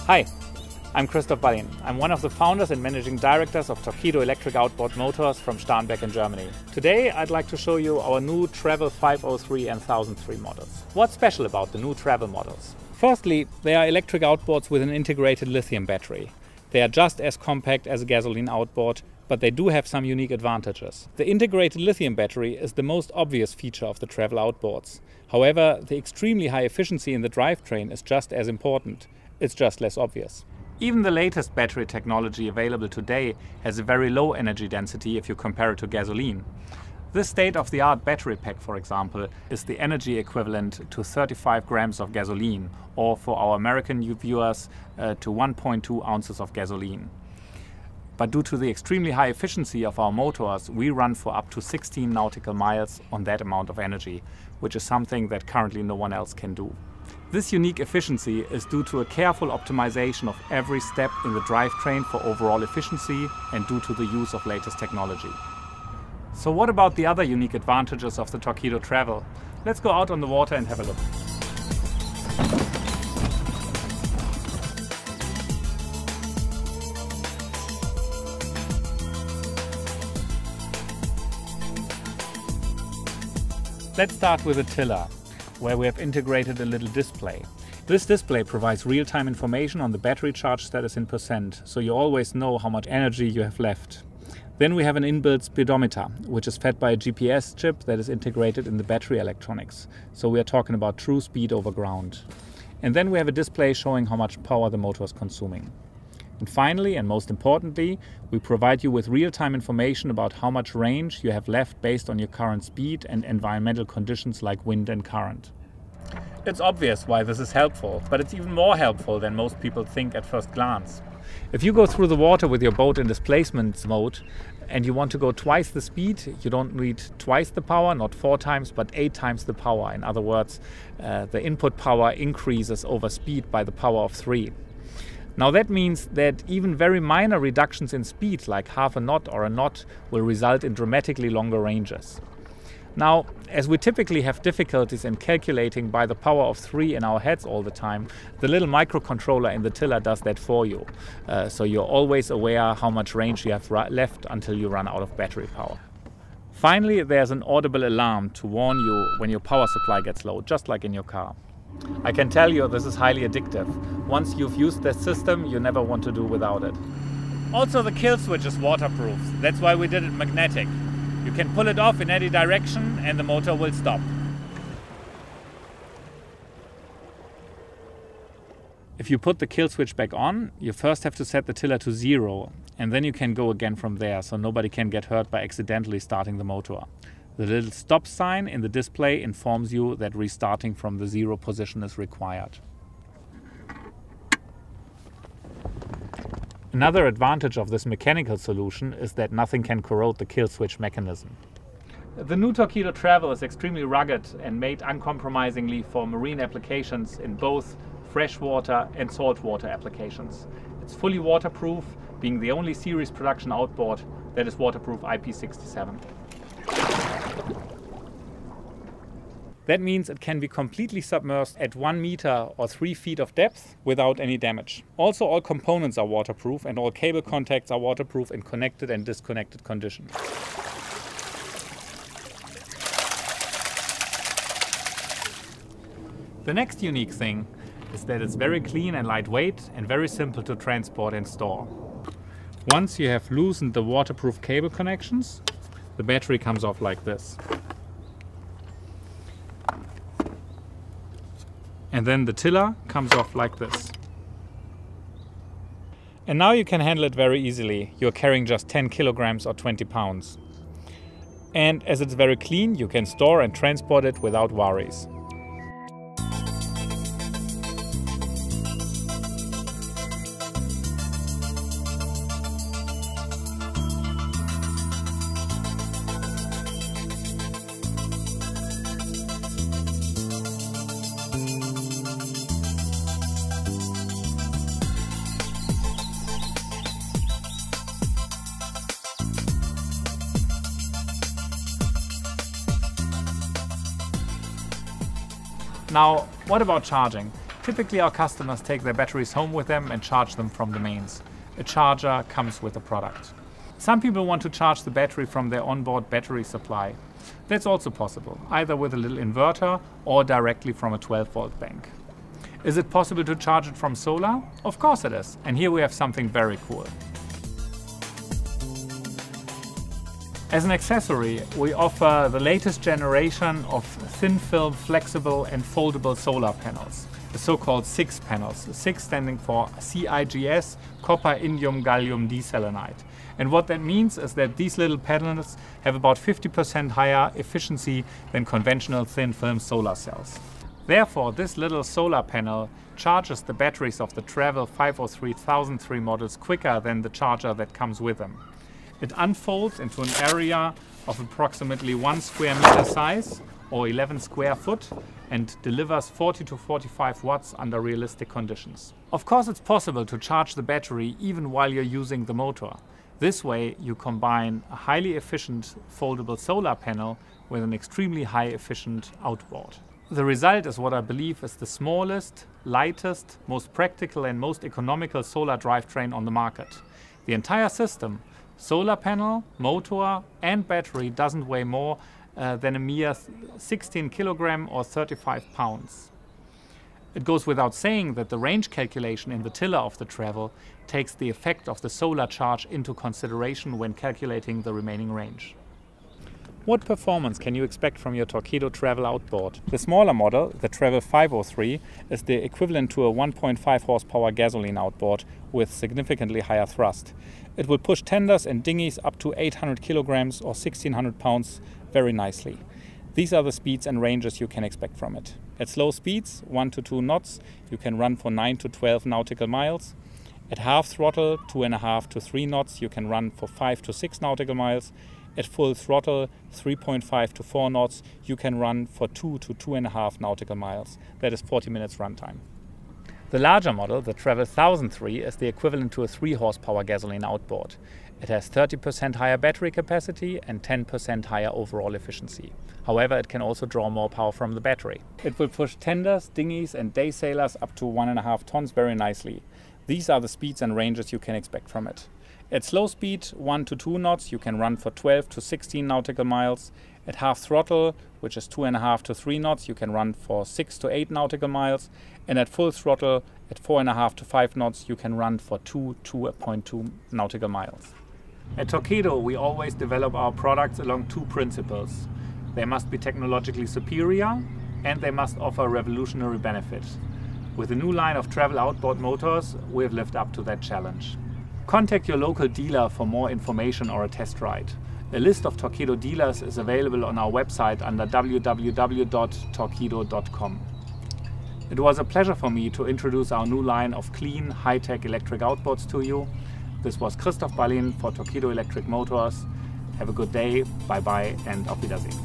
Hi, I'm Christoph Ballin. I'm one of the founders and managing directors of Torqeedo electric outboard motors from Starnberg in Germany. Today I'd like to show you our new Travel 503 and 1003 models. What's special about the new Travel models? Firstly, they are electric outboards with an integrated lithium battery. They are just as compact as a gasoline outboard, but they do have some unique advantages. The integrated lithium battery is the most obvious feature of the Travel outboards. However, the extremely high efficiency in the drivetrain is just as important. It's just less obvious. Even the latest battery technology available today has a very low energy density if you compare it to gasoline. This state-of-the-art battery pack, for example, is the energy equivalent to 35 grams of gasoline, or for our American viewers, to 1.2 ounces of gasoline. But due to the extremely high efficiency of our motors, we run for up to 16 nautical miles on that amount of energy, which is something that currently no one else can do. This unique efficiency is due to a careful optimization of every step in the drivetrain for overall efficiency and due to the use of latest technology. So what about the other unique advantages of the Torqeedo Travel? Let's go out on the water and have a look. Let's start with the tiller, where we have integrated a little display. This display provides real-time information on the battery charge status in %, so you always know how much energy you have left. Then we have an inbuilt speedometer, which is fed by a GPS chip that is integrated in the battery electronics. So we are talking about true speed over ground. And then we have a display showing how much power the motor is consuming. And finally, and most importantly, we provide you with real-time information about how much range you have left based on your current speed and environmental conditions like wind and current. It's obvious why this is helpful, but it's even more helpful than most people think at first glance. If you go through the water with your boat in displacement mode and you want to go twice the speed, you don't need twice the power, not 4 times, but 8 times the power. In other words, the input power increases over speed by the power of 3. Now that means that even very minor reductions in speed, like half a knot or a knot, will result in dramatically longer ranges. Now, as we typically have difficulties in calculating by the power of 3 in our heads all the time, the little microcontroller in the tiller does that for you. So you're always aware how much range you have left until you run out of battery power. Finally, there's an audible alarm to warn you when your power supply gets low, just like in your car. I can tell you this is highly addictive. Once you've used this system, you never want to do without it. Also, the kill switch is waterproof. That's why we did it magnetic. You can pull it off in any direction and the motor will stop. If you put the kill switch back on, you first have to set the tiller to 0, and then you can go again from there, so nobody can get hurt by accidentally starting the motor. The little stop sign in the display informs you that restarting from the 0 position is required. Another advantage of this mechanical solution is that nothing can corrode the kill switch mechanism. The new Torqeedo Travel is extremely rugged and made uncompromisingly for marine applications in both freshwater and saltwater applications. It's fully waterproof, being the only series production outboard that is waterproof IP67. That means it can be completely submerged at 1 meter or 3 feet of depth without any damage. Also, all components are waterproof and all cable contacts are waterproof in connected and disconnected condition. The next unique thing is that it's very clean and lightweight and very simple to transport and store. Once you have loosened the waterproof cable connections, the battery comes off like this. And then the tiller comes off like this. And now you can handle it very easily. You're carrying just 10 kilograms or 20 pounds. And as it's very clean, you can store and transport it without worries. Now, what about charging? Typically our customers take their batteries home with them and charge them from the mains. A charger comes with the product. Some people want to charge the battery from their onboard battery supply. That's also possible, either with a little inverter or directly from a 12-volt bank. Is it possible to charge it from solar? Of course it is, and here we have something very cool. As an accessory, we offer the latest generation of thin film, flexible and foldable solar panels, the so-called CIGS panels, 6 standing for CIGS, copper, indium, gallium, diselenide. And what that means is that these little panels have about 50% higher efficiency than conventional thin film solar cells. Therefore, this little solar panel charges the batteries of the Travel 503 1003 models quicker than the charger that comes with them. It unfolds into an area of approximately 1 square meter size or 11 square foot and delivers 40 to 45 watts under realistic conditions. Of course, it's possible to charge the battery even while you're using the motor. This way you combine a highly efficient foldable solar panel with an extremely high efficient outboard. The result is what I believe is the smallest, lightest, most practical and most economical solar drivetrain on the market. The entire system, solar panel, motor and battery, doesn't weigh more than a mere 16 kilogram or 35 pounds. It goes without saying that the range calculation in the tiller of the Travel takes the effect of the solar charge into consideration when calculating the remaining range. What performance can you expect from your Torqeedo Travel outboard? The smaller model, the Travel 503, is the equivalent to a 1.5 horsepower gasoline outboard with significantly higher thrust. It will push tenders and dinghies up to 800 kilograms or 1600 pounds very nicely. These are the speeds and ranges you can expect from it. At slow speeds, 1 to 2 knots, you can run for 9 to 12 nautical miles. At half throttle, 2.5 to 3 knots, you can run for 5 to 6 nautical miles. At full throttle, 3.5 to 4 knots, you can run for 2 to 2.5 nautical miles. That is 40 minutes runtime. The larger model, the Travel 1003, is the equivalent to a 3 horsepower gasoline outboard. It has 30% higher battery capacity and 10% higher overall efficiency. However, it can also draw more power from the battery. It will push tenders, dinghies and day sailors up to 1.5 tons very nicely. These are the speeds and ranges you can expect from it. At slow speed, 1 to 2 knots, you can run for 12 to 16 nautical miles. At half throttle, which is 2.5 to 3 knots, you can run for 6 to 8 nautical miles. And at full throttle, at 4.5 to 5 knots, you can run for 2.2 nautical miles. At Torqeedo, we always develop our products along 2 principles. They must be technologically superior and they must offer revolutionary benefits. With the new line of Travel outboard motors, we have lived up to that challenge. Contact your local dealer for more information or a test ride. A list of Torqeedo dealers is available on our website under www.torqeedo.com. It was a pleasure for me to introduce our new line of clean, high-tech electric outboards to you. This was Christoph Ballin for Torqeedo Electric Motors. Have a good day, bye bye and auf Wiedersehen.